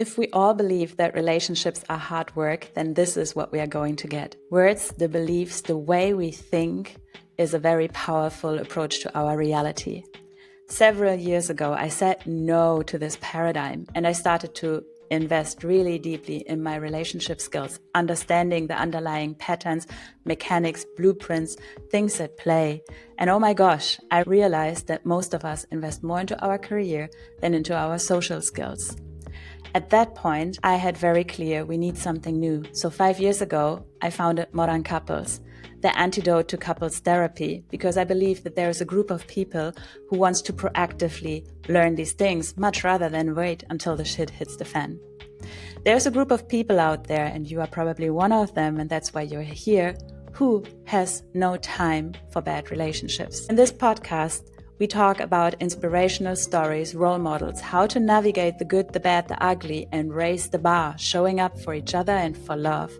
If we all believe that relationships are hard work, then this is what we are going to get. Words, the beliefs, the way we think is a very powerful approach to our reality. Several years ago, I said no to this paradigm and I started to invest really deeply in my relationship skills, understanding the underlying patterns, mechanics, blueprints, things at play. And oh my gosh, I realized that most of us invest more into our career than into our social skills. At that point, I had very clear we need something new. So 5 years ago, I founded Modern Couples, the antidote to couples therapy, because I believe that there is a group of people who wants to proactively learn these things much rather than wait until the shit hits the fan. There's a group of people out there, and you are probably one of them, and that's why you're here, who has no time for bad relationships. In this podcast, we talk about inspirational stories, role models, how to navigate the good, the bad, the ugly, and raise the bar, showing up for each other and for love.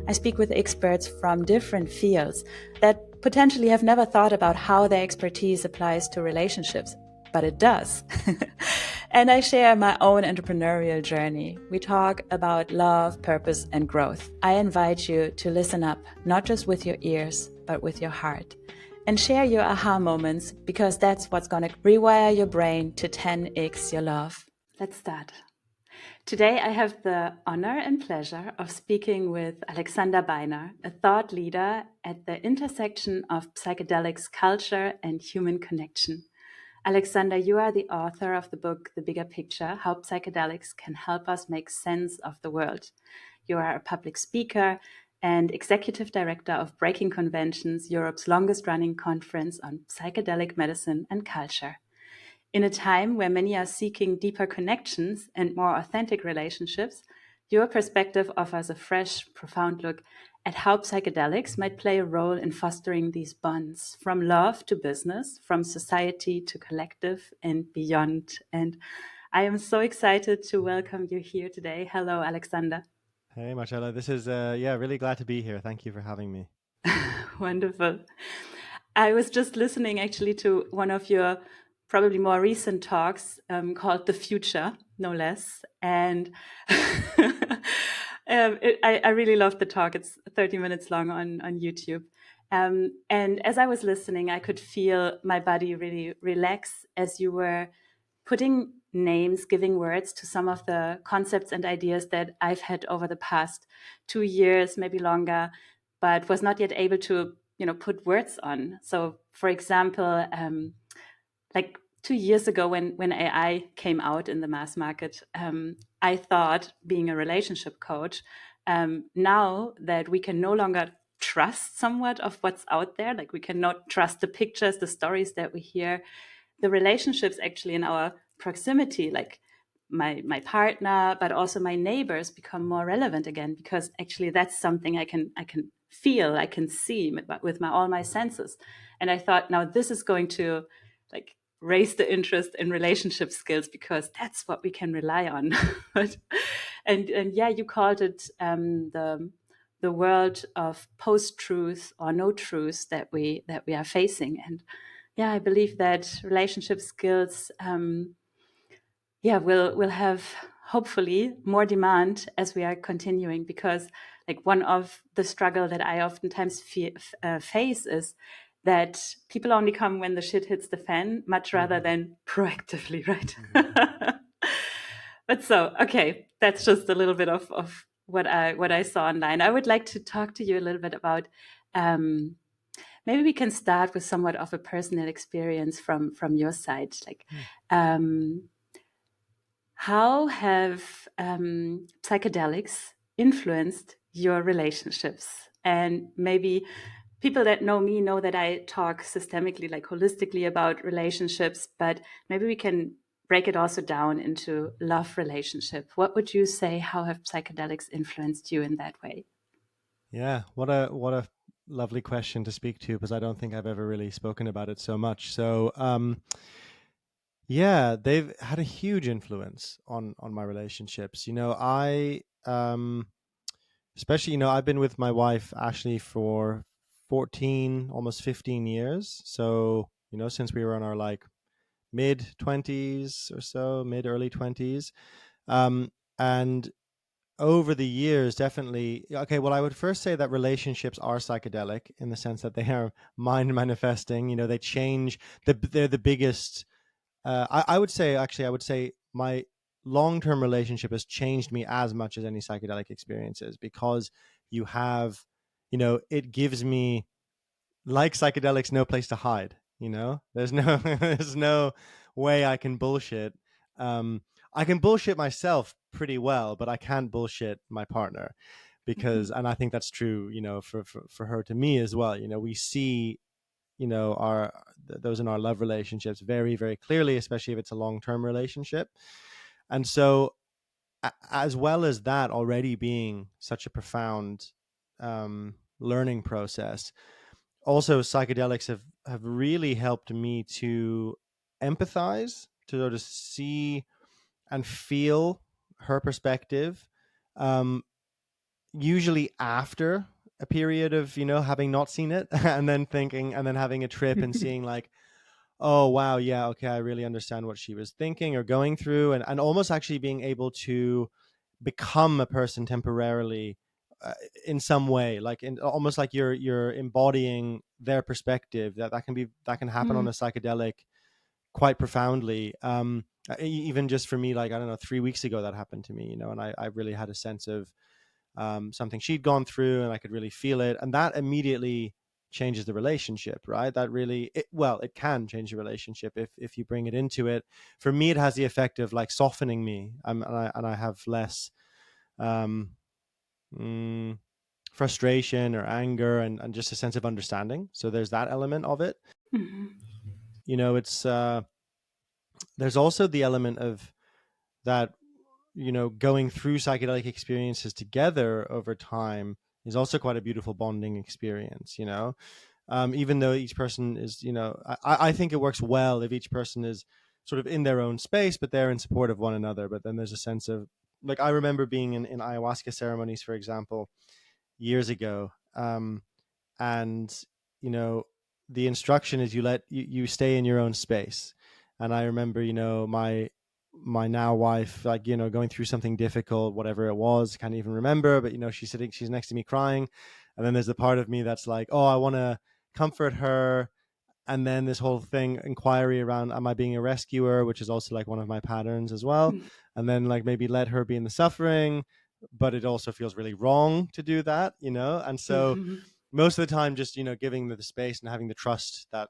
I speak with experts from different fields that potentially have never thought about how their expertise applies to relationships, but it does. And I share my own entrepreneurial journey. We talk about love, purpose, and growth. I invite you to listen up, not just with your ears, but with your heart. And share your aha moments, because that's what's going to rewire your brain to 10x your love. Let's start. Today, I have the honor and pleasure of speaking with Alexander Beiner, a thought leader at the intersection of psychedelics, culture, and human connection. Alexander, you are the author of the book, The Bigger Picture, How Psychedelics Can Help Us Make Sense of the World. You are a public speaker and executive director of Breaking Conventions, Europe's longest running conference on psychedelic medicine and culture. In a time where many are seeking deeper connections and more authentic relationships, your perspective offers a fresh, profound look at how psychedelics might play a role in fostering these bonds, from love to business, from society to collective and beyond. And I am so excited to welcome you here today. Hello, Alexander. Hey, Marcella. This is, really glad to be here. Thank you for having me. Wonderful. I was just listening actually to one of your probably more recent talks called The Future, no less. And I really loved the talk. It's 30 minutes long on YouTube. And as I was listening, I could feel my body really relax as you were putting names, giving words to some of the concepts and ideas that I've had over the past 2 years, maybe longer, but was not yet able to, put words on. So, for example, like 2 years ago when AI came out in the mass market, I thought, being a relationship coach, now that we can no longer trust somewhat of what's out there, like we cannot trust the pictures, the stories that we hear, the relationships actually in our proximity, like my partner, but also my neighbors, become more relevant again, because actually that's something I can feel, I can see with my all my senses. And I thought, now this is going to like raise the interest in relationship skills, because that's what we can rely on. But, and yeah, you called it the world of post-truth or no truth that we are facing. And yeah, I believe that relationship skills, will have hopefully more demand as we are continuing, because like one of the struggle that I oftentimes face is that people only come when the shit hits the fan, much rather than proactively, right? But so, okay, that's just a little bit of what I saw online. I would like to talk to you a little bit about. Maybe we can start with somewhat of a personal experience from your side. Like, um, how have psychedelics influenced your relationships? And maybe people that know me know that I talk systemically, like holistically, about relationships, but maybe we can break it also down into love relationship. What would you say? How have psychedelics influenced you in that way? Yeah, what a lovely question to speak to, because I don't think I've ever really spoken about it so much. So, yeah, they've had a huge influence on my relationships. Especially, I've been with my wife Ashley for 14, almost 15 years. So, since we were in our like mid 20s or so, mid early 20s. And over the years, definitely, okay, well, I would first say that relationships are psychedelic in the sense that they are mind manifesting. They change. They're the biggest. I would say, actually, I would say my long-term relationship has changed me as much as any psychedelic experiences, because you have, it gives me, like psychedelics, no place to hide. There's no there's no way I can bullshit. um I can bullshit myself pretty well, but I can't bullshit my partner, because, and I think that's true, for her to me as well. We see, our those in our love relationships very, very clearly, especially if it's a long-term relationship. And so, as well as that already being such a profound learning process, also psychedelics have really helped me to empathize, to sort of see and feel her perspective, um, usually after a period of, having not seen it, and then thinking, and then having a trip and seeing, like, oh wow, yeah, okay, I really understand what she was thinking or going through, and almost actually being able to become a person temporarily, uh, in some way, like, in almost like you're embodying their perspective. That can happen on a psychedelic quite profoundly. Even just for me, like, I don't know, 3 weeks ago that happened to me, and I really had a sense of something she'd gone through, and I could really feel it, and that immediately changes the relationship, right? That really, well, it can change the relationship if you bring it into it. For me, it has the effect of, like, softening me, and I have less um, mm, frustration or anger, and just a sense of understanding. So there's that element of it. It's there's also the element of that, going through psychedelic experiences together over time is also quite a beautiful bonding experience. Even though each person is, I think it works well if each person is sort of in their own space, but they're in support of one another. But then there's a sense of, like, I remember being in ayahuasca ceremonies, for example, years ago. And, you know, the instruction is you stay in your own space. And I remember, my now wife, like, going through something difficult, whatever it was, can't even remember, but, she's next to me crying. And then there's the part of me that's like, oh, I want to comfort her. And then this whole thing, inquiry around, am I being a rescuer, which is also like one of my patterns as well. And then, like, maybe let her be in the suffering, but it also feels really wrong to do that, and so most of the time, just, giving the space and having the trust that,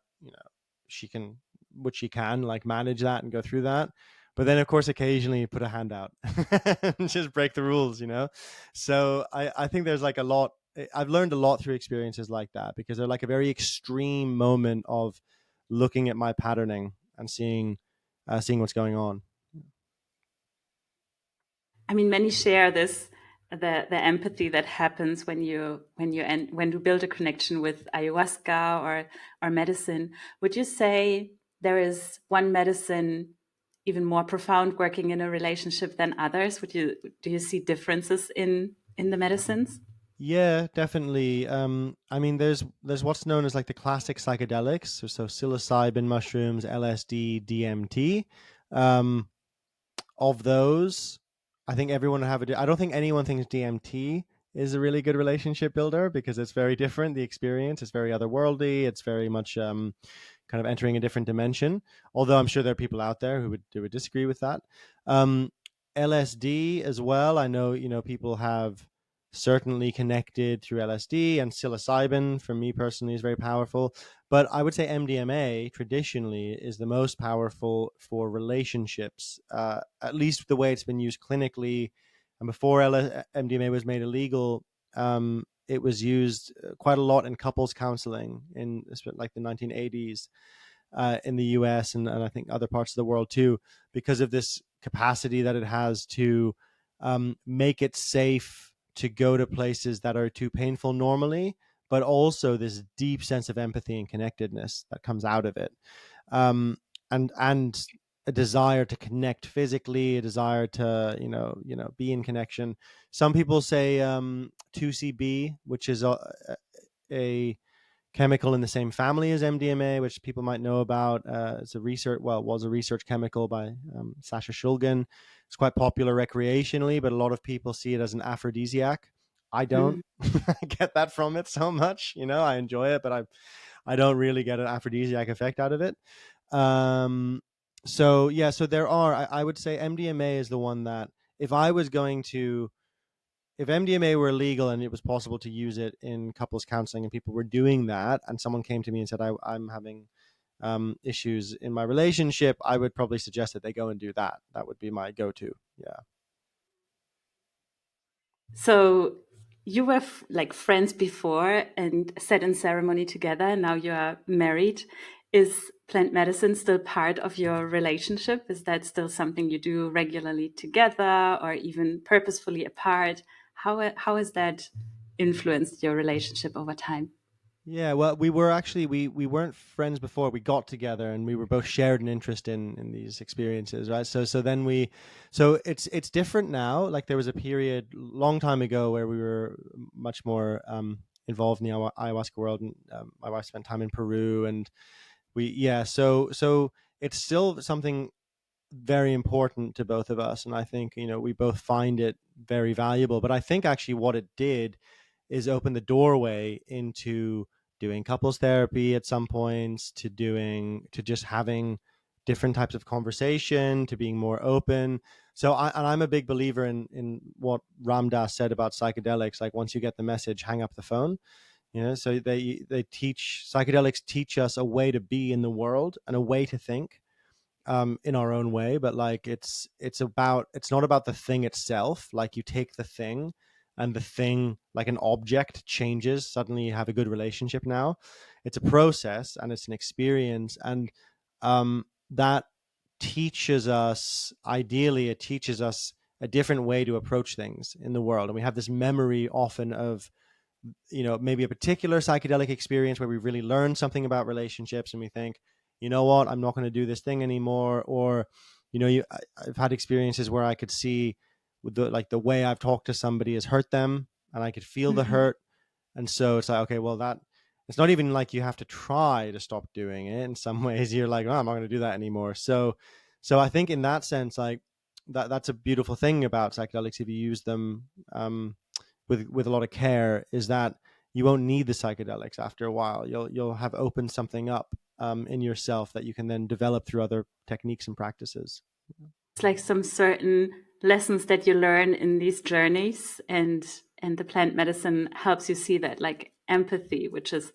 she can, which she can, like, manage that and go through that. But then, of course, occasionally you put a hand out and just break the rules, so I think there's, like, a lot. I've learned a lot through experiences like that, because they're like a very extreme moment of looking at my patterning and seeing what's going on. I mean, many share this, the empathy that happens when you build a connection with ayahuasca or medicine. Would you say there is one medicine even more profound working in a relationship than others? Do you see differences in the medicines? Yeah, definitely. I mean, there's what's known as, like, the classic psychedelics, so psilocybin mushrooms, LSD, DMT. Um, of those, I think everyone would have I don't think anyone thinks DMT is a really good relationship builder, because it's very different. The experience is very otherworldly. It's very much kind of entering a different dimension. Although I'm sure there are people out there who would disagree with that. Um, LSD as well. I know, people have certainly connected through LSD, and psilocybin for me personally is very powerful. But I would say MDMA traditionally is the most powerful for relationships, at least the way it's been used clinically. And before MDMA was made illegal, it was used quite a lot in couples counseling in, like, the 1980s, in the US, and I think other parts of the world too, because of this capacity that it has to make it safe to go to places that are too painful normally, but also this deep sense of empathy and connectedness that comes out of it. Um, and a desire to connect physically, a desire to, be in connection. Some people say 2CB, which is a chemical in the same family as MDMA, which people might know about. It's a research, well, it was a research chemical by Sasha Shulgin. It's quite popular recreationally, but a lot of people see it as an aphrodisiac. I don't. Mm. I get that from it so much. I enjoy it, but I don't really get an aphrodisiac effect out of it. So yeah, so there are. I would say MDMA is the one that if I was going to if MDMA were illegal and it was possible to use it in couples counseling and people were doing that, and someone came to me and said, I'm having issues in my relationship, I would probably suggest that they go and do that. That would be my go-to. Yeah. So you were like friends before and sat in ceremony together. Now you are married. Is plant medicine still part of your relationship? Is that still something you do regularly together or even purposefully apart? How has that influenced your relationship over time? Yeah, well, we were actually we weren't friends before. We got together and we were both shared an interest in these experiences, right? So then it's different now. Like there was a period long time ago where we were much more involved in the ayahuasca world, and my wife spent time in Peru, and so it's still something very important to both of us, and I think we both find it very valuable. But I think actually what it did is open the doorway into doing couples therapy at some points, to just having different types of conversation, to being more open. So I'm a big believer in what Ram Dass said about psychedelics. Like once you get the message, hang up the phone. So psychedelics teach us a way to be in the world and a way to think in our own way, but like it's not about the thing itself. Like you take the thing, and the thing, like an object, changes. Suddenly you have a good relationship now. It's a process and it's an experience, and that teaches us, ideally it teaches us a different way to approach things in the world. And we have this memory often of maybe a particular psychedelic experience where we really learned something about relationships, and we think, you know what, I'm not going to do this thing anymore. Or I've had experiences where I could see with the way I've talked to somebody has hurt them, and I could feel the Mhm. hurt. And so it's like, okay, well, that it's not even like you have to try to stop doing it. In some ways you're like, oh, I'm not going to do that anymore. So I think in that sense, like that's a beautiful thing about psychedelics if you use them with a lot of care, is that you won't need the psychedelics after a while. You'll have opened something up in yourself that you can then develop through other techniques and practices. It's like some certain lessons that you learn in these journeys, and the plant medicine helps you see that, like empathy, which is,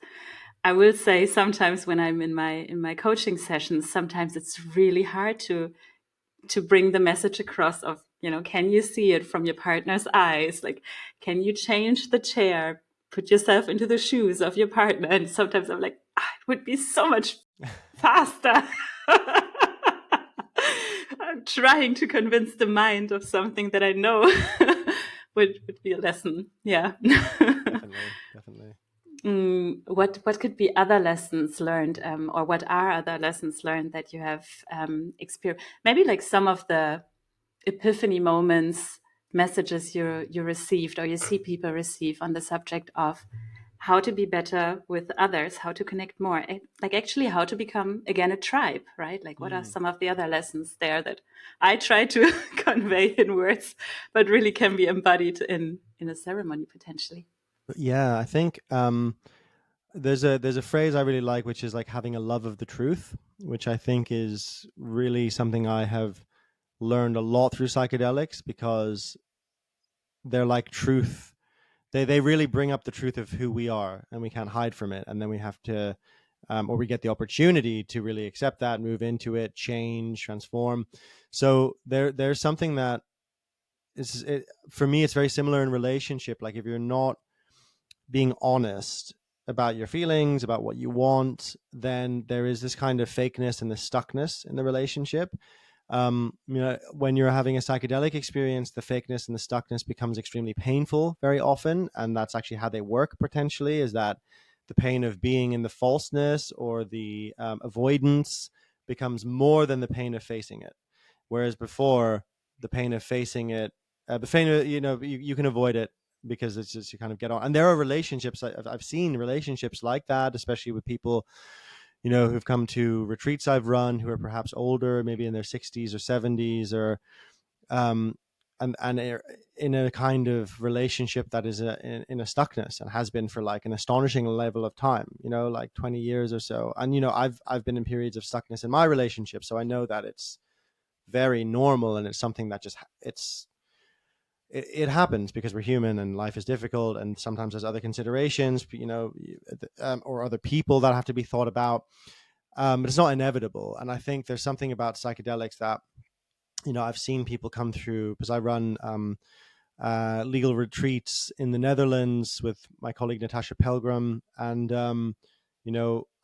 I will say, sometimes when I'm in my coaching sessions, sometimes it's really hard to bring the message across of, can you see it from your partner's eyes? Like, can you change the chair, put yourself into the shoes of your partner? And sometimes I'm like, it would be so much faster. I'm trying to convince the mind of something that I know would be a lesson. Yeah. Definitely, definitely. What could be other lessons learned, or what are other lessons learned that you have experienced? Maybe like some of the epiphany moments, messages you received or you see people receive on the subject of how to be better with others, how to connect more, like actually how to become again a tribe, right? Like what are Mm. some of the other lessons there that I try to convey in words, but really can be embodied in a ceremony potentially? Yeah, I think there's a phrase I really like, which is like having a love of the truth, which I think is really something I have learned a lot through psychedelics, because they're like truth. They really bring up the truth of who we are, and we can't hide from it. And then we have to, or we get the opportunity to really accept that, move into it, change, transform. So there's something that for me, it's very similar in relationship. Like if you're not being honest about your feelings, about what you want, then there is this kind of fakeness and the stuckness in the relationship. When you're having a psychedelic experience, the fakeness and the stuckness becomes extremely painful very often, and that's actually how they work. Potentially, is that the pain of being in the falseness or the avoidance becomes more than the pain of facing it. Whereas before, the pain of facing it, the pain of, you can avoid it because it's just, you kind of get on. And there are relationships, I've seen relationships like that, especially with people, who've come to retreats I've run, who are perhaps older, maybe in their 60s or 70s, or um, and are in a kind of relationship that is in a stuckness, and has been for like an astonishing level of time, like 20 years or so. And I've been in periods of stuckness in my relationship, so I know that it's very normal, and it's something that just it happens because we're human and life is difficult, and sometimes there's other considerations, or other people that have to be thought about. But it's not inevitable. And I think there's something about psychedelics that, I've seen people come through, because I run legal retreats in the Netherlands with my colleague Natasha Pelgrim. And,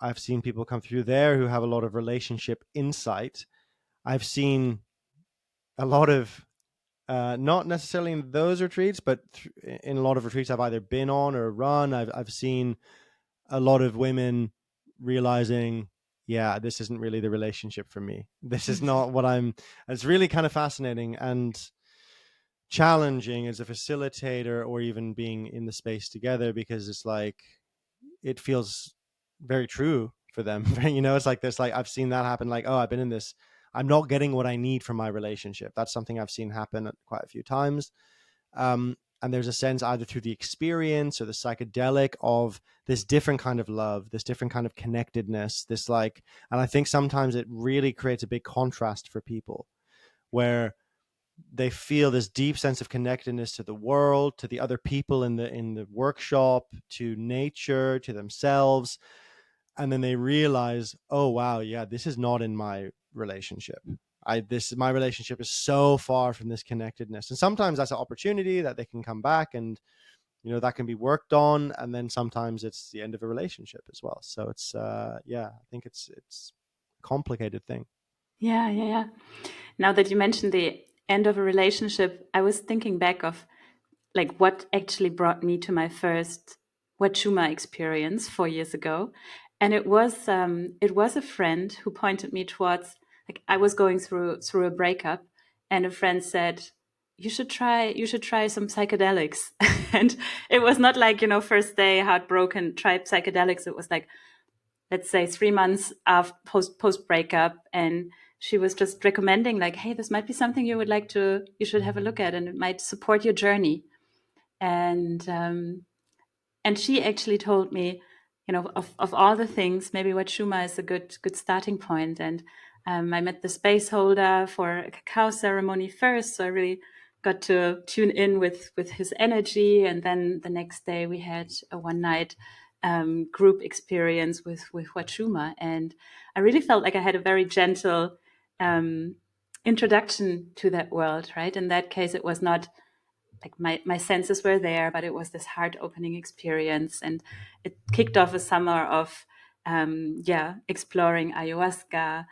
I've seen people come through there who have a lot of relationship insight. I've seen a lot of, not necessarily in those retreats, but in a lot of retreats I've either been on or run, I've seen a lot of women realizing, yeah, this isn't really the relationship for me. This is not what it's really kind of fascinating and challenging as a facilitator, or even being in the space together, because it's like, it feels very true for them. It's like this, like I've seen that happen, like, oh, I've been in this, I'm not getting what I need from my relationship. That's something I've seen happen quite a few times. And there's a sense, either through the experience or the psychedelic, of this different kind of love, this different kind of connectedness, this like, and I think sometimes it really creates a big contrast for people, where they feel this deep sense of connectedness to the world, to the other people in the workshop, to nature, to themselves. And then they realize, oh wow, yeah, this is not in my relationship. My relationship is so far from this connectedness. And sometimes that's an opportunity that they can come back, and that can be worked on. And then sometimes it's the end of a relationship as well. So it's I think it's a complicated thing. Yeah. Now that you mentioned the end of a relationship, I was thinking back of like what actually brought me to my first Wachuma experience 4 years ago. And it was a friend who pointed me towards, like, I was going through a breakup, and a friend said, you should try some psychedelics. And it was not like, first day heartbroken, try psychedelics. It was like, let's say 3 months after post breakup, and she was just recommending, like, hey, this might be something you should have a look at, and it might support your journey. And she actually told me, of all the things, maybe Wachuma is a good starting point. And I met the space holder for a cacao ceremony first, so I really got to tune in with his energy. And then the next day we had a one night group experience with Wachuma, and I really felt like I had a very gentle introduction to that world. Right, in that case, it was not like my senses were there, but it was this heart opening experience. And it kicked off a summer of exploring ayahuasca,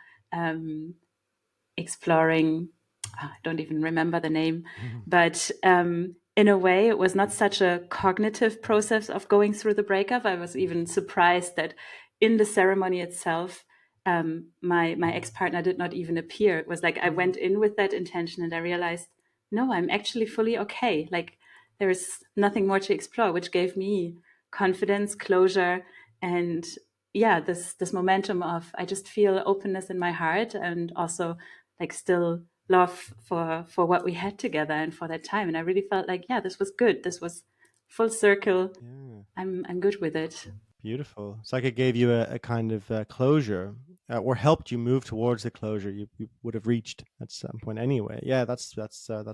exploring, I don't even remember the name, but in a way it was not such a cognitive process of going through the breakup. I was even surprised that in the ceremony itself, my ex-partner did not even appear. It was like I went in with that intention, and I realized, no, I'm actually fully okay. Like, there's nothing more to explore, which gave me confidence, closure, and this momentum of, I just feel openness in my heart, and also like still love for what we had together and for that time. And I really felt like, yeah, this was good. This was full circle. Yeah. I'm good with it. Beautiful. It's like it gave you a kind of closure, or helped you move towards the closure you would have reached at some point anyway. Yeah, that's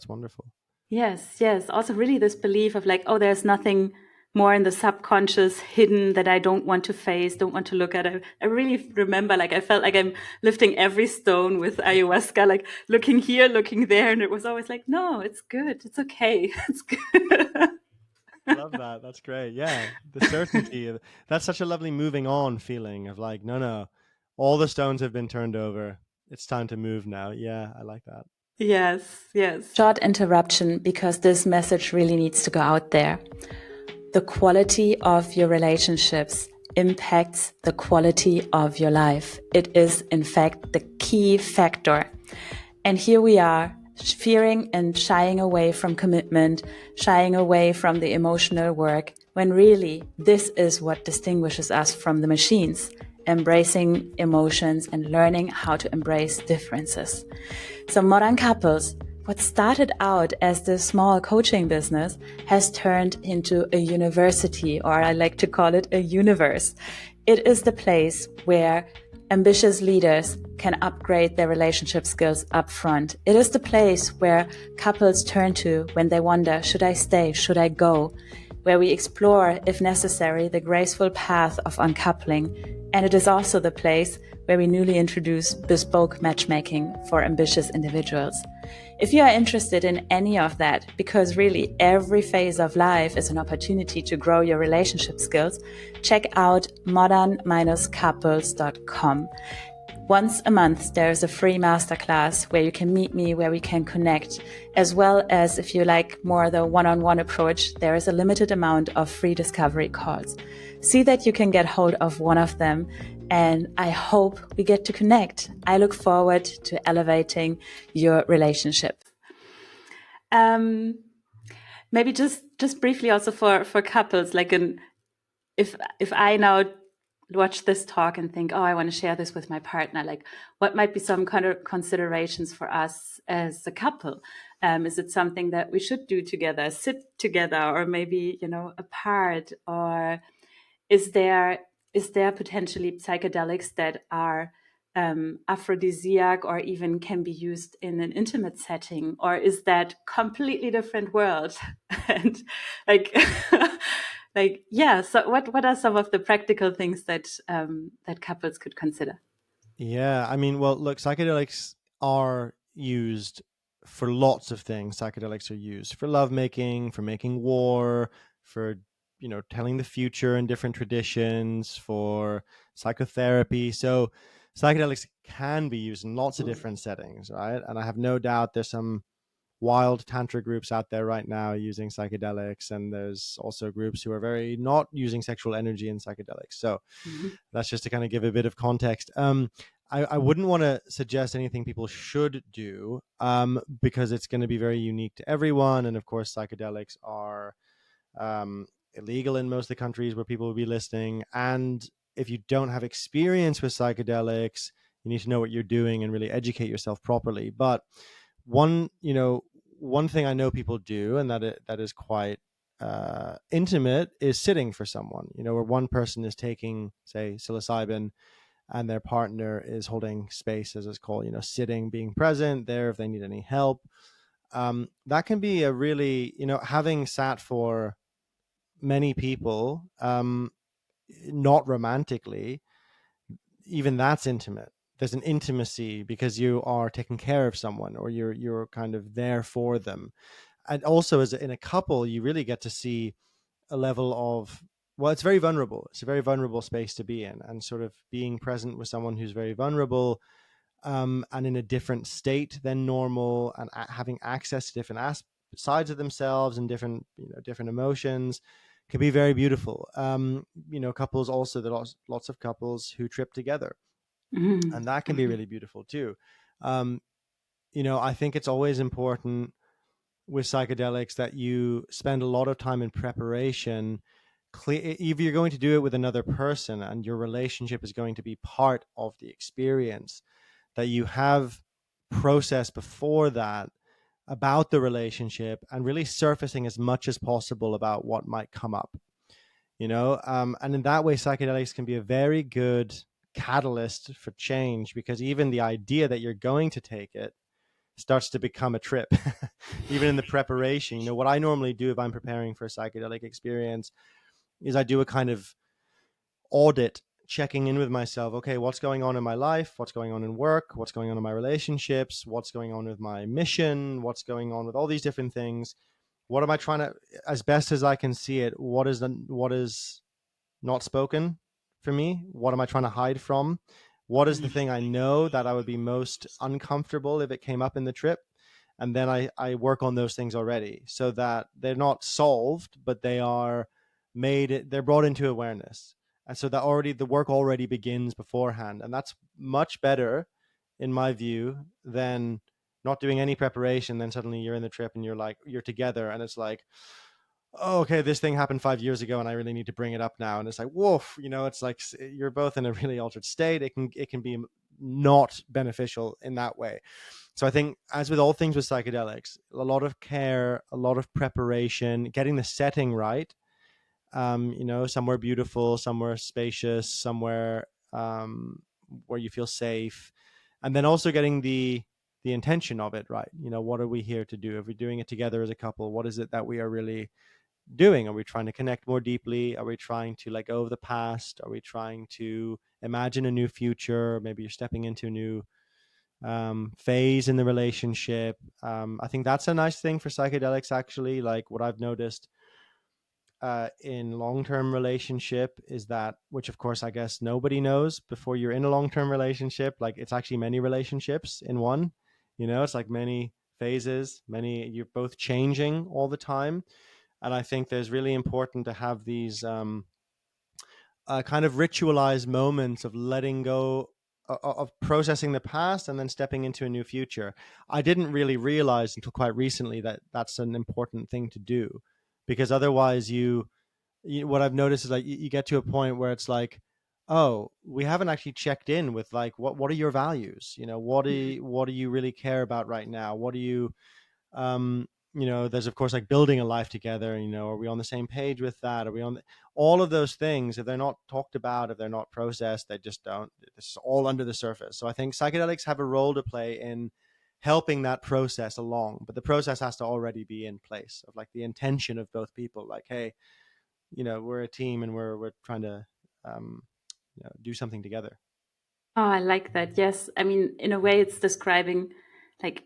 wonderful. Yes. Also, really, this belief of like, oh, there's nothing more in the subconscious hidden that I don't want to face, don't want to look at. I really remember, like, I felt like I'm lifting every stone with ayahuasca, like looking here, looking there. And it was always like, no, it's good. It's okay. It's good. I love that. That's great. Yeah, the certainty that's such a lovely moving on feeling of like, no, all the stones have been turned over. It's time to move now. Yeah, I like that. Yes. Short interruption, because this message really needs to go out there. The quality of your relationships impacts the quality of your life. It is, in fact, the key factor. And here we are fearing and shying away from commitment, shying away from the emotional work, when really this is what distinguishes us from the machines, embracing emotions and learning how to embrace differences. So modern couples, what started out as the small coaching business has turned into a university, or I like to call it a universe. It is the place where ambitious leaders can upgrade their relationship skills up front. It is the place where couples turn to when they wonder, should I stay? Should I go? Where we explore, if necessary, the graceful path of uncoupling. And it is also the place where we newly introduce bespoke matchmaking for ambitious individuals. If you are interested in any of that, because really every phase of life is an opportunity to grow your relationship skills, check out modern-couples.com. Once a month, there's a free masterclass where you can meet me, where we can connect, as well as if you like more the one-on-one approach, there is a limited amount of free discovery calls. See that you can get hold of one of them, and I hope we get to connect. I look forward to elevating your relationship. Maybe just briefly also for couples, like if I now watch this talk and think, oh, I want to share this with my partner, like what might be some kind of considerations for us as a couple? Is it something that we should do together, sit together, or maybe, apart? Or is there potentially psychedelics that are aphrodisiac or even can be used in an intimate setting? Or is that completely different world? And like yeah, so what are some of the practical things that that couples could consider? Yeah, I mean, well, look, psychedelics are used for lots of things. Psychedelics are used for lovemaking, for making war, for telling the future in different traditions, for psychotherapy. So psychedelics can be used in lots of different settings, right? And I have no doubt there's some wild tantra groups out there right now using psychedelics, and there's also groups who are very not using sexual energy in psychedelics. So Mhm. that's just to kind of give a bit of context. I wouldn't want to suggest anything people should do, because it's going to be very unique to everyone. And of course, psychedelics are illegal in most of the countries where people will be listening. And if you don't have experience with psychedelics, you need to know what you're doing and really educate yourself properly. But one thing I know people do, and that is quite intimate, is sitting for someone. Where one person is taking, say, psilocybin, and their partner is holding space, as it's called. Sitting, being present there if they need any help. That can be a really, having sat for many people, not romantically, even that's intimate. There's an intimacy because you are taking care of someone, or you're kind of there for them. And also, as in a couple, you really get to see a level of, well, it's very vulnerable. It's a very vulnerable space to be in, and sort of being present with someone who's very vulnerable, and in a different state than normal, and having access to different sides of themselves and different emotions, can be very beautiful. Couples also, there are lots of couples who trip together, Mhm. and that can be really beautiful too. Um, I think it's always important with psychedelics that you spend a lot of time in preparation. If you're going to do it with another person and your relationship is going to be part of the experience, that you have process before that about the relationship, and really surfacing as much as possible about what might come up. And in that way, psychedelics can be a very good catalyst for change, because even the idea that you're going to take it starts to become a trip. Even in the preparation, what I normally do if I'm preparing for a psychedelic experience is I do a kind of audit, checking in with myself. Okay, what's going on in my life? What's going on in work? What's going on in my relationships? What's going on with my mission? What's going on with all these different things? What am I trying to, as best as I can see it, what is not spoken for me? What am I trying to hide from? What is the thing I know that I would be most uncomfortable if it came up in the trip? And then I work on those things already, so that they're not solved, but they're brought into awareness. And so that already, the work already begins beforehand. And that's much better, in my view, than not doing any preparation, then suddenly you're in the trip and you're together, and it's like, oh, okay, this thing happened 5 years ago and I really need to bring it up now. And it's like, woof, it's like you're both in a really altered state. It can be not beneficial in that way. So I think, as with all things with psychedelics, a lot of care, a lot of preparation, getting the setting right. Somewhere beautiful, somewhere spacious, somewhere where you feel safe, and then also getting the intention of it right. What are we here to do? If we're doing it together as a couple, what is it that we are really doing? Are we trying to connect more deeply? Are we trying to let go of the past? Are we trying to imagine a new future? Maybe you're stepping into a new phase in the relationship. I think that's a nice thing for psychedelics, actually. Like, what I've noticed in long-term relationship is that, which of course I guess nobody knows before you're in a long-term relationship, like it's actually many relationships in one. It's like many phases, you're both changing all the time. And I think there's really important to have these kind of ritualized moments of letting go, of processing the past and then stepping into a new future. I didn't really realize until quite recently that that's an important thing to do, because otherwise what I've noticed is like you get to a point where it's like, oh, we haven't actually checked in with like what are your values? What do you really care about right now? What do you there's of course like building a life together. Are we on the same page with that? Are we on all of those things? If they're not talked about, if they're not processed, they just don't. It's all under the surface. So I think psychedelics have a role to play in helping that process along, but the process has to already be in place, of like the intention of both people, like, hey, we're a team and we're trying to um, do something together. Oh, I like that. Yes. I mean, in a way, it's describing, like,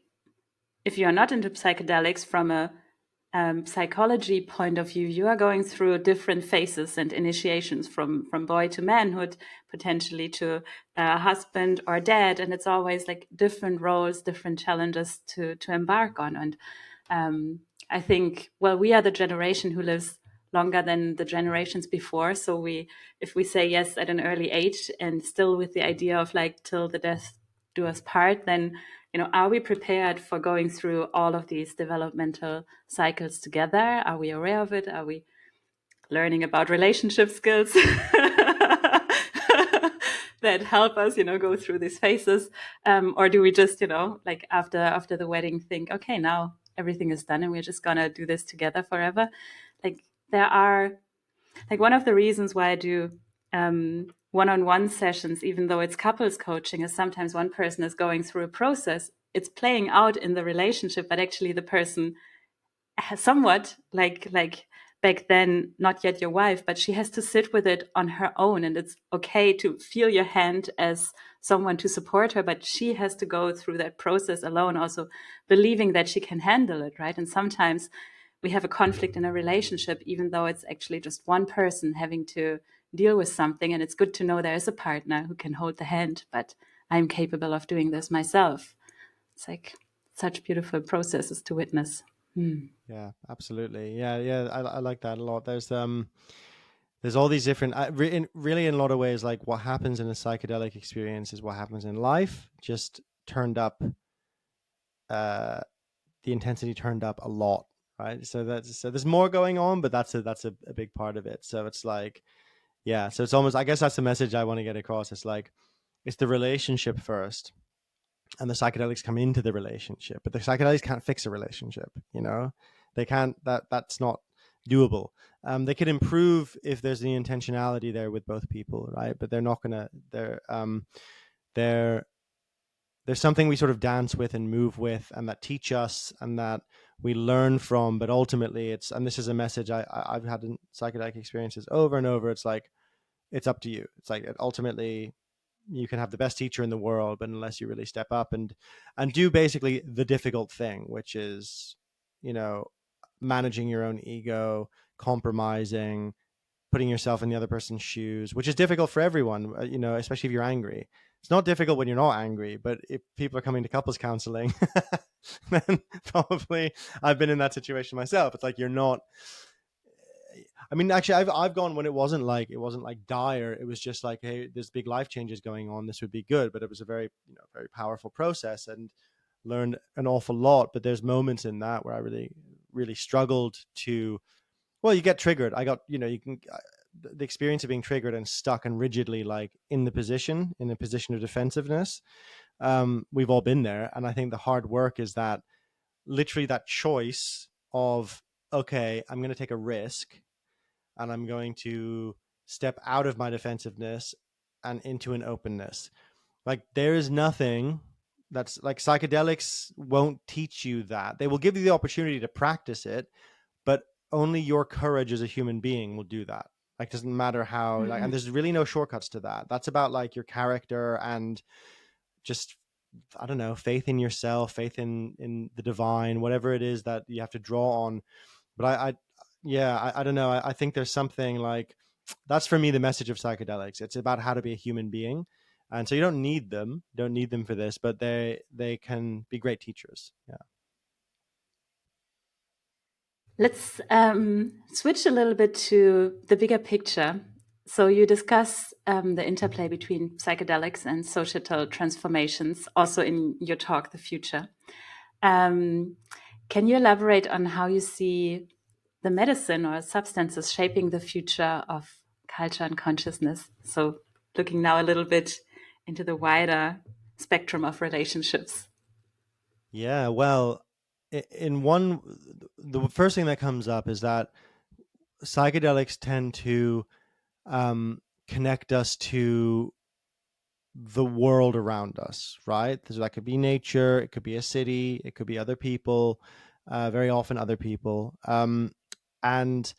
if you're not into psychedelics from a psychology point of view, you are going through different phases and initiations from boy to manhood, potentially to husband or dad, and it's always like different roles, different challenges to embark on. And I think, well, we are the generation who lives longer than the generations before. So if we say yes at an early age and still with the idea of like till the death do us part, then, are we prepared for going through all of these developmental cycles together? Are we aware of it? Are we learning about relationship skills that help us, go through these phases? Or do we just, like after the wedding think, okay, now everything is done and we're just gonna do this together forever? Like there are, like one of the reasons why I do one-on-one sessions, even though it's couples coaching, is sometimes one person is going through a process. It's playing out in the relationship, but actually the person has somewhat like back then, not yet your wife, but she has to sit with it on her own. And it's okay to feel your hand as someone to support her, but she has to go through that process alone, also believing that she can handle it, right? And sometimes we have a conflict in a relationship, even though it's actually just one person having to deal with something. And it's good to know there is a partner who can hold the hand, but I'm capable of doing this myself. It's like such beautiful processes to witness. Hmm. Yeah, absolutely. Yeah. I like that a lot. There's all these different, really in a lot of ways, like what happens in a psychedelic experience is what happens in life, just turned up, uh, the intensity turned up a lot, right? So there's more going on, but that's a big part of it. So it's like, yeah. So it's almost, I guess that's the message I want to get across. It's like, it's the relationship first, and the psychedelics come into the relationship, but the psychedelics can't fix a relationship. They can't. That's not doable. They could improve if there's the intentionality there with both people, right? But they're not gonna. They're there's something we sort of dance with and move with, and that teach us, and that we learn from. But ultimately, and this is a message I've had in psychedelic experiences over and over. It's like, it's up to you. It's like, ultimately, you can have the best teacher in the world, but unless you really step up and do basically the difficult thing, which is, you know managing your own ego, compromising, putting yourself in the other person's shoes, which is difficult for everyone, especially if you're angry. It's not difficult when you're not angry, but if people are coming to couples counseling, then probably I've been in that situation myself. It's like, you're not. I mean, actually, I've gone when it wasn't like dire. It was just like, hey, there's big life changes going on. This would be good, but it was a very very powerful process. And learned an awful lot, but there's moments in that where I really struggled to, well, you get triggered. I got, you can, the experience of being triggered and stuck and rigidly like in a position of defensiveness. We've all been there. And I think the hard work is that literally that choice of, okay, I'm going to take a risk and I'm going to step out of my defensiveness and into an openness. Like there is nothing that's like psychedelics won't teach you that. They will give you the opportunity to practice it, but only your courage as a human being will do that. Like doesn't matter how like, and Mm-hmm. there's really no shortcuts to that. That's about like your character and just, I don't know, faith in yourself, faith in the divine, whatever it is that you have to draw on. But I don't know. I think there's something like that's for me the message of psychedelics. It's about how to be a human being, and so you don't need them for this, but they can be great teachers. Yeah. Let's switch a little bit to the bigger picture. So you discuss the interplay between psychedelics and societal transformations, also in your talk, The Future. Um, can you elaborate on how you see the medicine or substances shaping the future of culture and consciousness? So looking now a little bit into the wider spectrum of relationships. Yeah. Well, in one, the first thing that comes up is that psychedelics tend to connect us to the world around us, right? So that could be nature, it could be a city, it could be other people, very often other people. And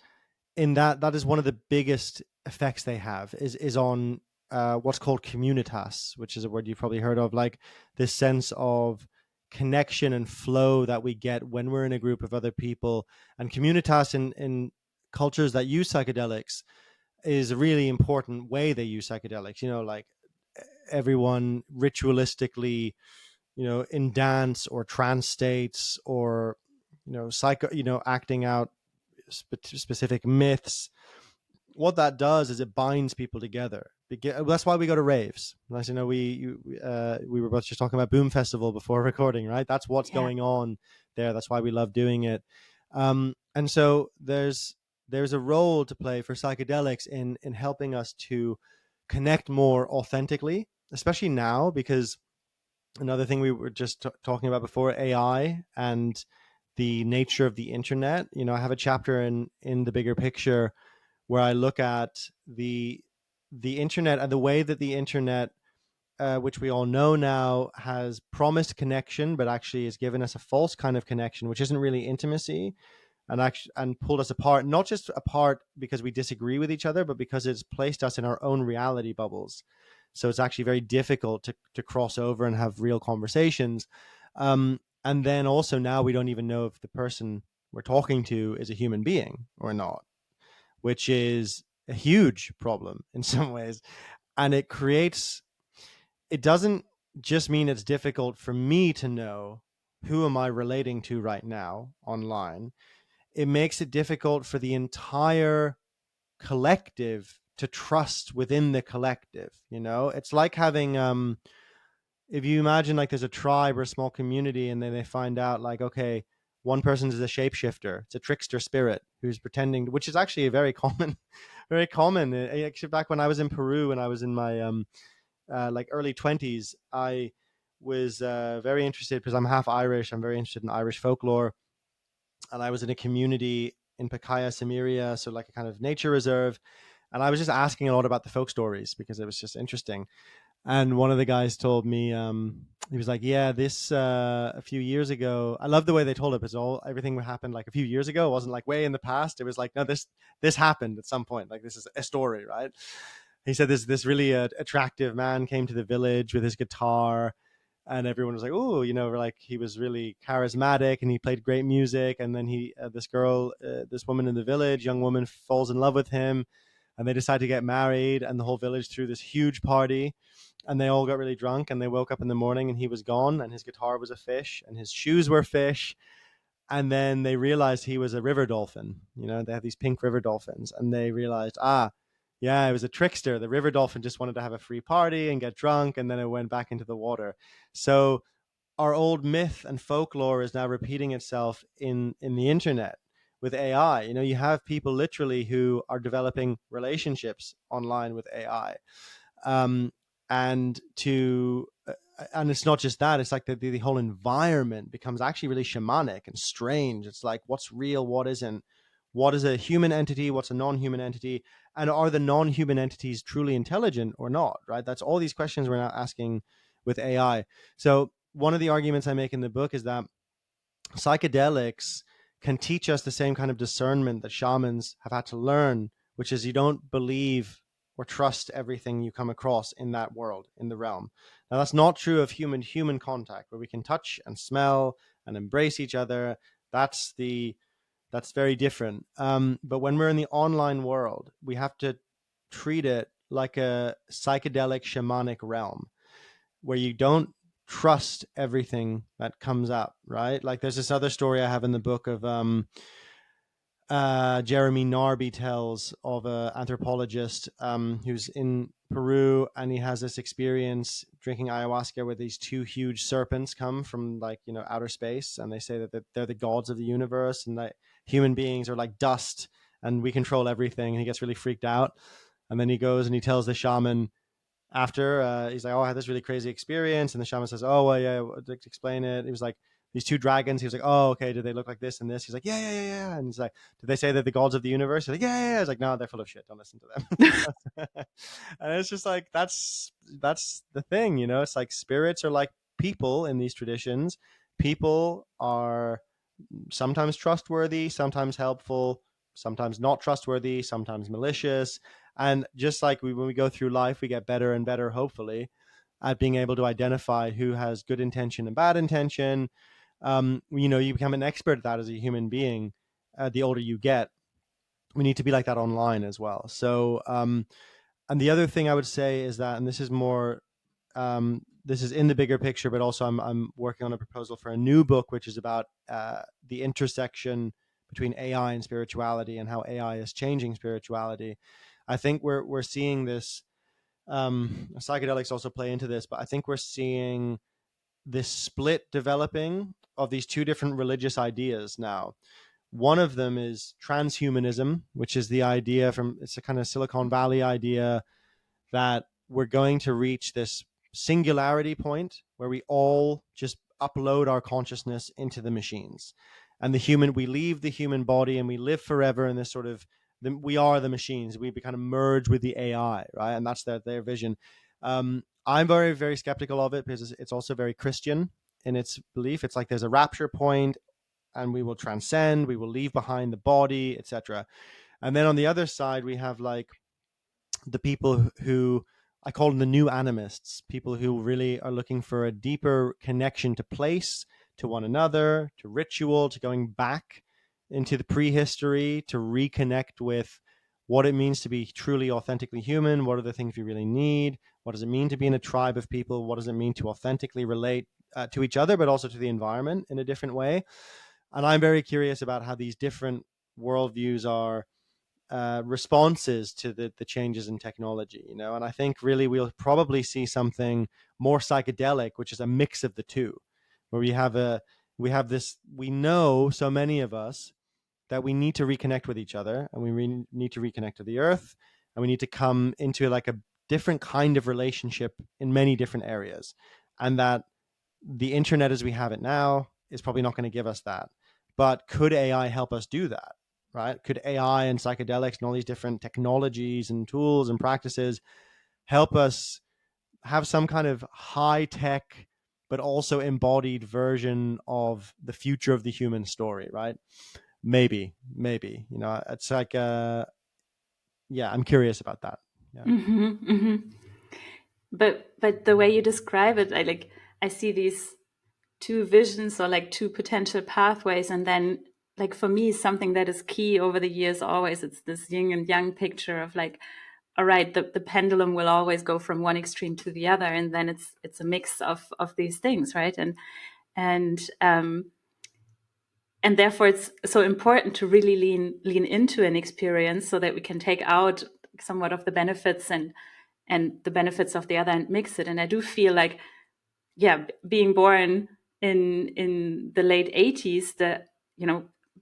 in that is one of the biggest effects they have is on what's called communitas, which is a word you've probably heard of, like this sense of connection and flow that we get when we're in a group of other people. And communitas in cultures that use psychedelics is a really important way they use psychedelics. Like everyone ritualistically, in dance or trance states or psycho, acting out specific myths. What that does is it binds people together. That's why we go to raves. As you know, we were both just talking about Boom Festival before recording, right? That's what's Yeah. going on there. That's why we love doing it. And so there's a role to play for psychedelics in helping us to connect more authentically, especially now, because another thing we were just talking about before, AI and the nature of the internet. I have a chapter in the bigger picture where I look at the internet and the way that the internet, which we all know now, has promised connection, but actually has given us a false kind of connection, which isn't really intimacy, and actually and pulled us apart. Not just apart because we disagree with each other, but because it's placed us in our own reality bubbles. So it's actually very difficult to cross over and have real conversations. And then also now we don't even know if the person we're talking to is a human being or not, which is a huge problem in some ways. And it doesn't just mean it's difficult for me to know who am I relating to right now online. It makes it difficult for the entire collective to trust within the collective. It's like having, if you imagine like there's a tribe or a small community and then they find out like, okay, one person is a shapeshifter, it's a trickster spirit who's pretending, which is actually a very common very common. Actually, back when I was in Peru and I was in my like early 20s, I was very interested because I'm half Irish. I'm very interested in Irish folklore, and I was in a community in Pacaya, Samiria, so like a kind of nature reserve, and I was just asking a lot about the folk stories because it was just interesting. And one of the guys told me, he was like, "Yeah, this a few years ago." I love the way they told it because everything happened like a few years ago. It wasn't like way in the past. It was like, no, this happened at some point. Like this is a story, right? He said this really attractive man came to the village with his guitar, and everyone was like, "Oh, like he was really charismatic and he played great music." And then this girl, this woman in the village, young woman, falls in love with him, and they decide to get married. And the whole village threw this huge party, and they all got really drunk. And they woke up in the morning, and he was gone, and his guitar was a fish, and his shoes were fish. And then they realized he was a river dolphin. They have these pink river dolphins, and they realized, yeah, it was a trickster. The river dolphin just wanted to have a free party and get drunk, and then it went back into the water. So our old myth and folklore is now repeating itself in the internet with AI. You know, you have people literally who are developing relationships online with AI, um, and to and it's not just that. It's like the whole environment becomes actually really shamanic and strange. It's like what's real, what isn't. What is a human entity? What's a non-human entity? And are the non-human entities truly intelligent or not? Right. That's all these questions we're now asking with AI. So one of the arguments I make in the book is that psychedelics can teach us the same kind of discernment that shamans have had to learn, which is you don't believe or trust everything you come across in that world, in the realm. Now, that's not true of human contact, where we can touch and smell and embrace each other. That's very different. But when we're in the online world, we have to treat it like a psychedelic shamanic realm where you don't trust everything that comes up, right? Like there's this other story I have in the book of Jeremy Narby tells of an anthropologist who's in Peru, and he has this experience drinking ayahuasca where these two huge serpents come from, like, you know, outer space, and they say that they're the gods of the universe and that human beings are like dust and we control everything. And he gets really freaked out, and then he goes and he tells the shaman after, he's like, oh, I had this really crazy experience. And the shaman says, oh, well, yeah, explain it. He was like, these two dragons. He was like, oh, okay, do they look like this and this? He's like, yeah, yeah, yeah, yeah. And he's like, did they say they're the gods of the universe? He's like, yeah, yeah, yeah. He's like, no, they're full of shit. Don't listen to them. And it's just like, that's the thing, you know. It's like spirits are like people in these traditions. People are sometimes trustworthy, sometimes helpful, sometimes not trustworthy, sometimes malicious. And just like when we go through life, we get better and better, hopefully, at being able to identify who has good intention and bad intention. You know, you become an expert at that as a human being. The older you get, we need to be like that online as well. So, and the other thing I would say is that, and this is more, this is in the bigger picture, but also I'm working on a proposal for a new book, which is about the intersection between AI and spirituality and how AI is changing spirituality. I think we're seeing this. Psychedelics also play into this, but I think we're seeing this split developing of these two different religious ideas now. One of them is transhumanism, which is the idea from, it's a kind of Silicon Valley idea that we're going to reach this singularity point where we all just upload our consciousness into the machines, and we leave the human body and we live forever in this sort of, we are the machines, we kind of merge with the AI, right? And that's their vision. I'm very, very skeptical of it because it's also very Christian in its belief. It's like there's a rapture point and we will transcend, we will leave behind the body, etc. And then on the other side, we have like the people who I call them the new animists, people who really are looking for a deeper connection to place, to one another, to ritual, to going back into the prehistory, to reconnect with what it means to be truly authentically human. What are the things we really need? What does it mean to be in a tribe of people? What does it mean to authentically relate to each other, but also to the environment in a different way? And I'm very curious about how these different worldviews are responses to the changes in technology, you know. And I think really we'll probably see something more psychedelic, which is a mix of the two, where we know, so many of us, that we need to reconnect with each other, and we need to reconnect to the earth, and we need to come into like a different kind of relationship in many different areas, and that the internet as we have it now is probably not going to give us that. But could AI help us do that? Right? Could AI and psychedelics and all these different technologies and tools and practices help us have some kind of high tech, but also embodied version of the future of the human story? Right? Maybe, you know, it's like, yeah, I'm curious about that. Yeah. Mm-hmm, mm-hmm. But the way you describe it, I see these two visions or like two potential pathways, and then like for me something that is key over the years always, it's this yin and yang picture of like, all right, the pendulum will always go from one extreme to the other, and then it's a mix of these things, right? And and therefore it's so important to really lean into an experience so that we can take out somewhat of the benefits and the benefits of the other and mix it. And I do feel like, yeah, being born in the late 80s,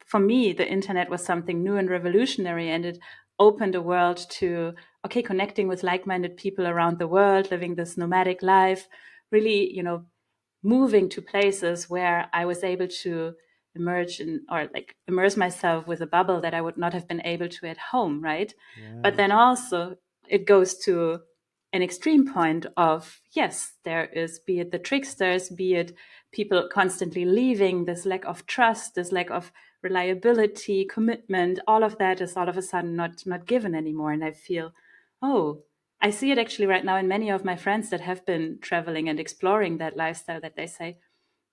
for me, the internet was something new and revolutionary, and it opened a world to, okay, connecting with like-minded people around the world, living this nomadic life, really, moving to places where I was able to immerse myself with a bubble that I would not have been able to at home, right? But Yeah. then also it goes to an extreme point of, yes, there is, be it the tricksters, be it people constantly leaving, this lack of trust, this lack of reliability, commitment, all of that is all of a sudden not given anymore. And I feel, oh, I see it actually right now in many of my friends that have been traveling and exploring that lifestyle, that they say,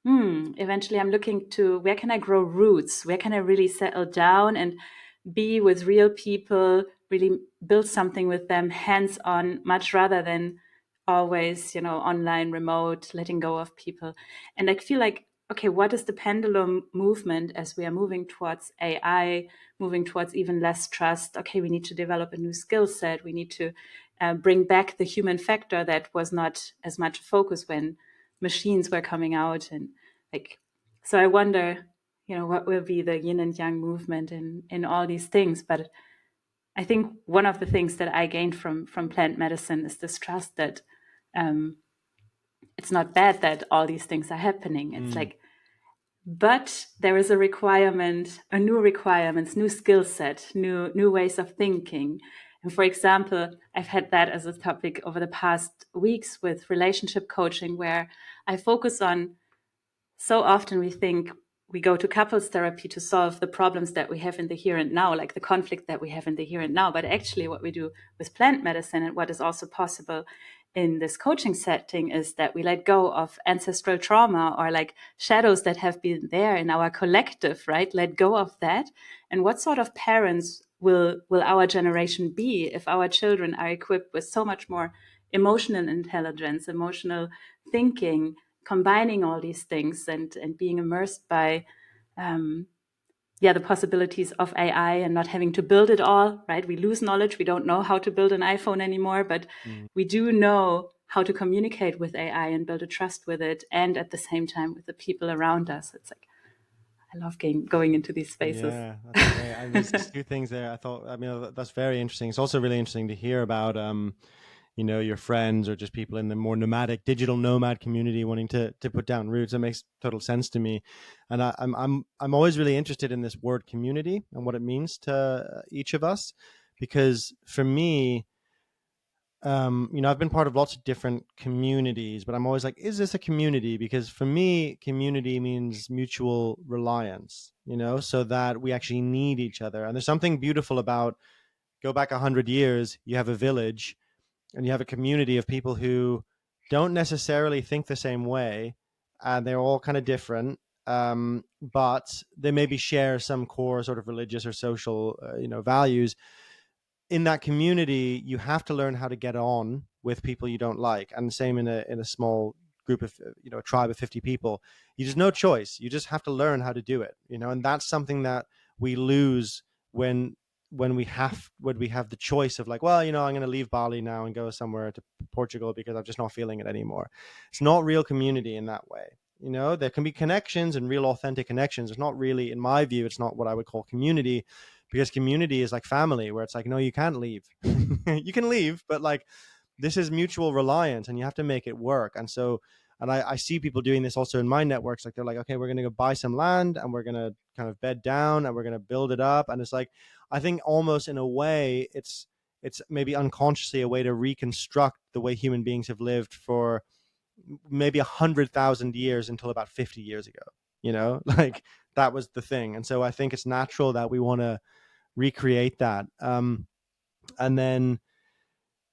eventually I'm looking to, where can I grow roots? Where can I really settle down and be with real people, really build something with them hands on, much rather than always, online, remote, letting go of people. And I feel like, okay, what is the pendulum movement as we are moving towards AI, moving towards even less trust? Okay, we need to develop a new skill set. We need to bring back the human factor that was not as much a focus when machines were coming out. And like, so I wonder, what will be the yin and yang movement in all these things. But I think one of the things that I gained from plant medicine is this trust that it's not bad that all these things are happening. It's Mm. like, but there is a requirement, a new requirements, new skill set, new ways of thinking. And for example, I've had that as a topic over the past weeks with relationship coaching, where I focus on, so often we think we go to couples therapy to solve the problems that we have in the here and now, like the conflict that we have in the here and now. But actually, what we do with plant medicine, and what is also possible in this coaching setting, is that we let go of ancestral trauma, or like shadows that have been there in our collective, right? Let go of that. And what sort of parents will our generation be if our children are equipped with so much more emotional intelligence, emotional thinking, combining all these things, and being immersed by the possibilities of AI, and not having to build it all, right? We lose knowledge. We don't know how to build an iPhone anymore, but Mm. we do know how to communicate with AI and build a trust with it, and at the same time with the people around us. It's like, I love going into these spaces. Yeah, that's great. And there's just two things there. I mean, that's very interesting. It's also really interesting to hear about, your friends or just people in the more nomadic, digital nomad community wanting to put down roots. It makes total sense to me, and I'm always really interested in this word community and what it means to each of us, because for me, I've been part of lots of different communities, but I'm always like, is this a community? Because for me, community means mutual reliance, so that we actually need each other. And there's something beautiful about, go back 100 years, you have a village and you have a community of people who don't necessarily think the same way, and they're all kind of different. But they maybe share some core sort of religious or social, values. In that community, you have to learn how to get on with people you don't like, and the same in a small group of, a tribe of 50 people. You just no choice. You just have to learn how to do it, and that's something that we lose when when we have the choice of like, well, I'm going to leave Bali now and go somewhere to Portugal because I'm just not feeling it anymore. It's not real community in that way. There can be connections and real authentic connections. It's not really, in my view, it's not what I would call community, because community is like family, where it's like, no, you can't leave. You can leave, but like, this is mutual reliance and you have to make it work. And so, and I see people doing this also in my networks. Like, they're like, okay, we're going to go buy some land and we're going to kind of bed down and we're going to build it up. And it's like, I think almost in a way, it's maybe unconsciously a way to reconstruct the way human beings have lived for maybe 100,000 years until about 50 years ago. Like, that was the thing. And so I think it's natural that we want to recreate that. And then,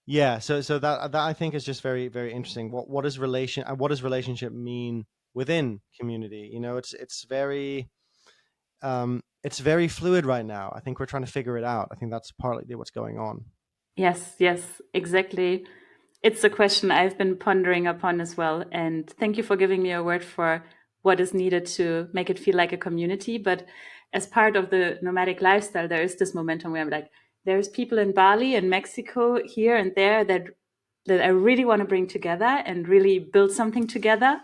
yeah, so that I think is just very, very interesting. What does relationship mean within community? It's very fluid right now. I think we're trying to figure it out. I think that's partly what's going on. Yes, exactly. It's a question I've been pondering upon as well. And thank you for giving me a word for what is needed to make it feel like a community. But as part of the nomadic lifestyle, there is this momentum where I'm like, there's people in Bali and Mexico here and there that I really want to bring together and really build something together.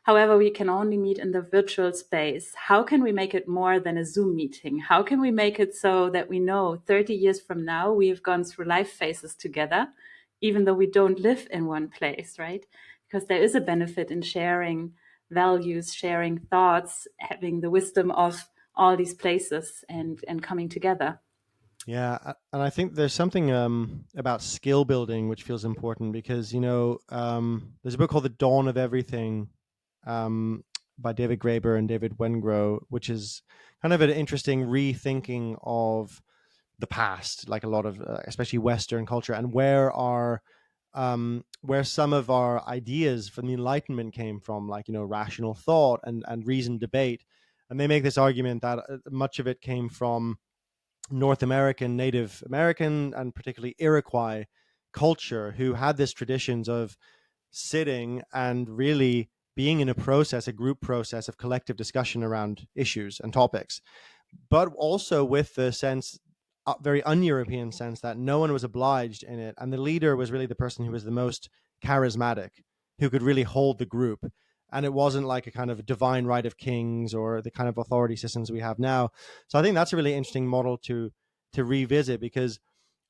However, we can only meet in the virtual space. How can we make it more than a Zoom meeting? How can we make it so that we know 30 years from now we've gone through life phases together, even though we don't live in one place, right? Because there is a benefit in sharing values, sharing thoughts, having the wisdom of all these places and coming together. Yeah, and I think there's something about skill building which feels important because there's a book called The Dawn of Everything um, by David Graeber and David Wengrow, which is kind of an interesting rethinking of the past, like a lot of especially Western culture, and where some of our ideas from the Enlightenment came from, like rational thought and reasoned debate. And they make this argument that much of it came from North American, Native American, and particularly Iroquois culture, who had this traditions of sitting and really being in a process, a group process of collective discussion around issues and topics, but also with the sense, very un-European sense, that no one was obliged in it, and the leader was really the person who was the most charismatic, who could really hold the group. And it wasn't like a kind of divine right of kings or the kind of authority systems we have now. So I think that's a really interesting model to revisit, because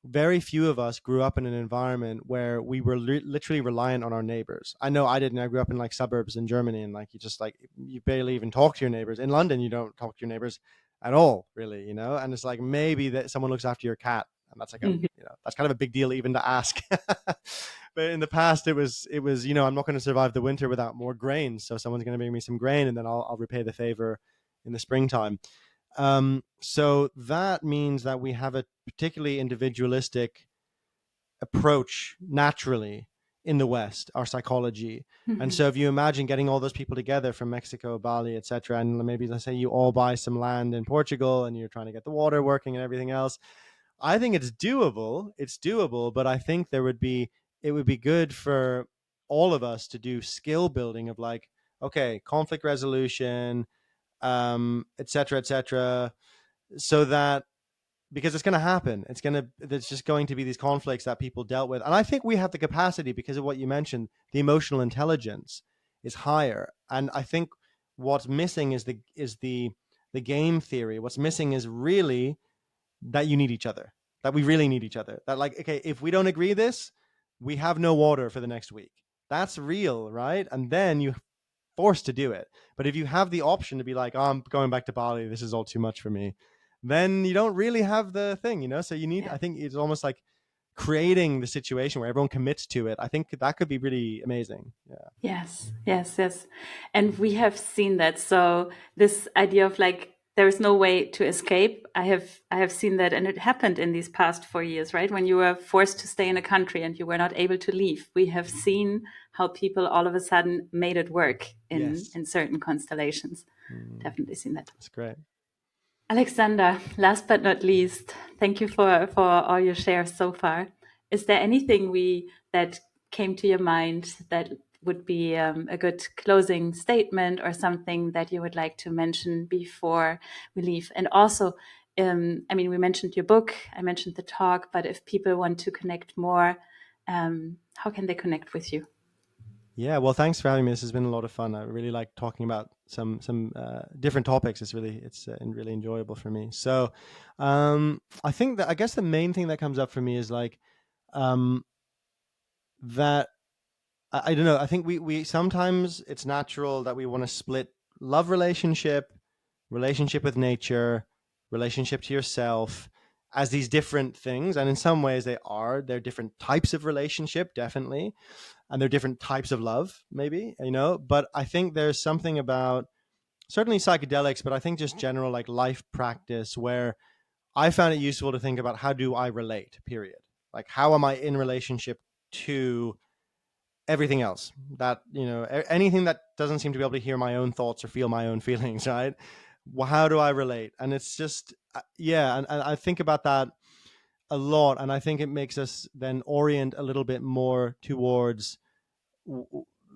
very few of us grew up in an environment where we were literally reliant on our neighbors. I know I didn't. I grew up in like suburbs in Germany, and like you barely even talk to your neighbors. In London, you don't talk to your neighbors at all, really, and it's like maybe that someone looks after your cat, and that's like a that's kind of a big deal even to ask. But in the past, it was I'm not going to survive the winter without more grain, so someone's going to bring me some grain, and then I'll repay the favor in the springtime. So that means that we have a particularly individualistic approach naturally in the West, our psychology. And so if you imagine getting all those people together from Mexico, Bali, etc., and maybe let's say you all buy some land in Portugal and you're trying to get the water working and everything else, I think it's doable. It's doable, but I think it would be good for all of us to do skill building of like, okay, conflict resolution, et cetera, et cetera, so that, because it's going to happen. There's just going to be these conflicts that people dealt with. And I think we have the capacity, because of what you mentioned, the emotional intelligence is higher. And I think what's missing is the game theory. What's missing is really that you need each other, that we really need each other. That, like, okay, if we don't agree this, we have no water for the next week. That's real, right? And then you forced to do it. But if you have the option to be like, oh, I'm going back to Bali, this is all too much for me, then you don't really have the thing. So you need, Yeah. I think it's almost like creating the situation where everyone commits to it. I think that could be really amazing. Yeah. Yes, yes, yes. And we have seen that. So this idea of like there is no way to escape. I have seen that, and it happened in these past 4 years, right? When you were forced to stay in a country and you were not able to leave. We have seen how people all of a sudden made it work in Yes. in certain constellations. Definitely seen that. That's great. Alexander, last but not least, thank you for all your shares so far. Is there anything we that came to your mind that would be a good closing statement, or something that you would like to mention before we leave? And also, I mean, we mentioned your book, I mentioned the talk, but if people want to connect more, how can they connect with you? Yeah, well, thanks for having me. This has been a lot of fun. I really like talking about some different topics. It's really enjoyable for me. So, I think that, I guess the main thing that comes up for me is like, um, that I don't know. I think we sometimes it's natural that we want to split love relationship with nature, relationship to yourself, as these different things. And in some ways they're different types of relationship, definitely, and they're different types of love, maybe. But I think there's something about, certainly psychedelics, but I think just general like life practice, where I found it useful to think about, how do I relate, period. Like, how am I in relationship to everything else, that anything that doesn't seem to be able to hear my own thoughts or feel my own feelings, right? Well, how do I relate? And it's just, yeah, and I think about that a lot, and I think it makes us then orient a little bit more towards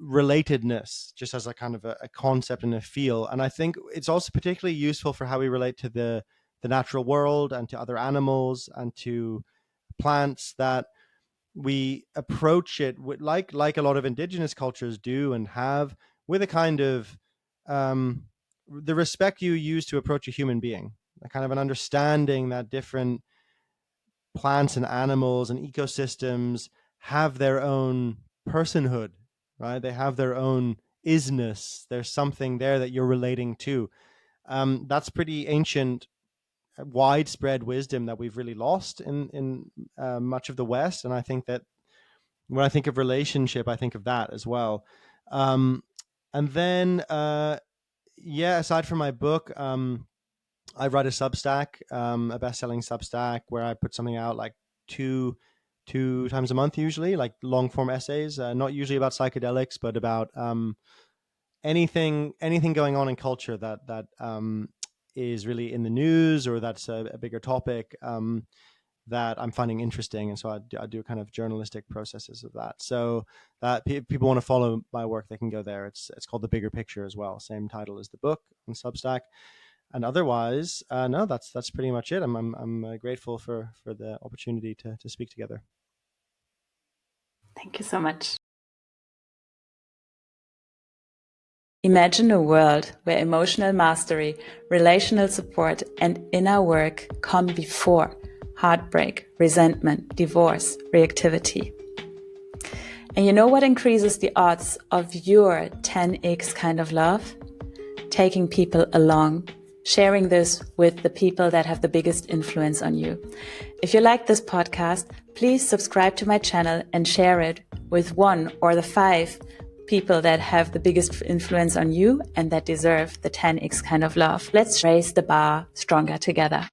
relatedness, just as a kind of a concept and a feel. And I think it's also particularly useful for how we relate to the natural world and to other animals and to plants, that we approach it with, like a lot of indigenous cultures do and have, with a kind of the respect you use to approach a human being, a kind of an understanding that different plants and animals and ecosystems have their own personhood, right? They have their own isness. There's something there that you're relating to. That's pretty ancient, widespread wisdom that we've really lost in much of the West. And I think that when I think of relationship, I think of that as well. And then, yeah, aside from my book, I write a Substack, a best-selling Substack, where I put something out like two times a month, usually, like long-form essays, not usually about psychedelics, but about anything going on in culture that is really in the news, or that's a bigger topic that I'm finding interesting. And so I do kind of journalistic processes of that. So that people want to follow my work, they can go there. It's called The Bigger Picture as well. Same title as the book on Substack. And otherwise, no, that's pretty much it. I'm grateful for the opportunity to speak together. Thank you so much. Imagine a world where emotional mastery, relational support, and inner work come before heartbreak, resentment, divorce, reactivity. And you know what increases the odds of your 10x kind of love? Taking people along, sharing this with the people that have the biggest influence on you. If you like this podcast, please subscribe to my channel and share it with one or the 5 people that have the biggest influence on you and that deserve the 10x kind of love. Let's raise the bar stronger together.